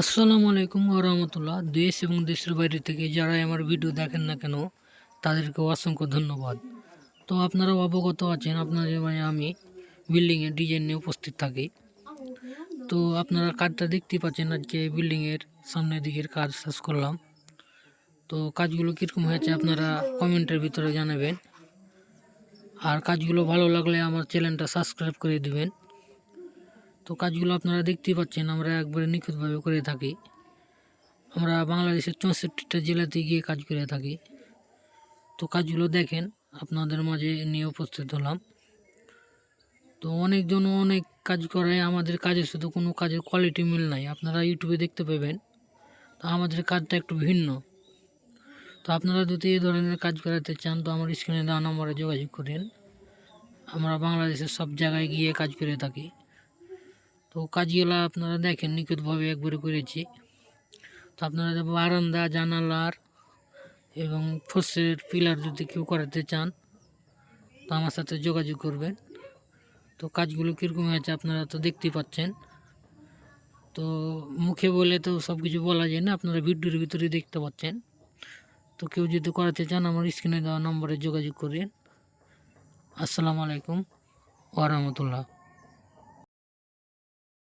আসসালামু আলাইকুম ওয়া রাহমাতুল্লাহ। দেশ এবং দেশের বাইরে থেকে যারাই আমার ভিডিও দেখেন না কেন তাদেরকে অসংখ্য ধন্যবাদ। তো আপনারাও অবগত আছেন আপনাদের মানে আমি বিল্ডিংয়ের ডিজাইন নিয়ে উপস্থিত থাকি। তো আপনারা কাজটা দেখতেই পাচ্ছেন, আজকে বিল্ডিংয়ের সামনের দিকের কাজ শেষ করলাম। তো কাজগুলো কীরকম হয়েছে আপনারা কমেন্টের ভিতরে জানাবেন, আর কাজগুলো ভালো লাগলে আমার চ্যানেলটা সাবস্ক্রাইব করে দিবেন। তো কাজগুলো আপনারা দেখতেই পাচ্ছেন, আমরা একবারে নিখুঁতভাবে করে থাকি। আমরা বাংলাদেশের 64টা জেলাতে গিয়ে কাজ করে থাকি। তো কাজগুলো দেখেন, আপনাদের মাঝে নিয়ে উপস্থিত হলাম। তো অনেকজন অনেক কাজ করায়, আমাদের কাজে শুধু কোনো কাজের কোয়ালিটি মিল নাই, আপনারা ইউটিউবে দেখতে পাবেন। তো আমাদের কাজটা একটু ভিন্ন। তো আপনারা যদি এই ধরনের কাজ করাতে চান তো আমার স্ক্রিনে দেওয়া নম্বরে যোগাযোগ করেন। আমরা বাংলাদেশের সব জায়গায় গিয়ে কাজ করে থাকি। তো কাজগুলো আপনারা দেখেন নিখুঁতভাবে একবারে করেছি। তো আপনারা বারান্দা, জানালার এবং ফোর্সের পিলার যদি কেউ করাতে চান তো আমার সাথে যোগাযোগ করবেন। তো কাজগুলো কীরকম হয়েছে আপনারা তো দেখতেই পাচ্ছেন। তো মুখে বলে তো সব কিছু বলা যায় না, আপনারা ভিডিওর ভিতরে দেখতে পাচ্ছেন। তো কেউ যদি করাতে চান আমার স্ক্রিনে দেওয়া নম্বরে যোগাযোগ করেন। আসসালামু আলাইকুম ওয়া রাহমাতুল্লাহ।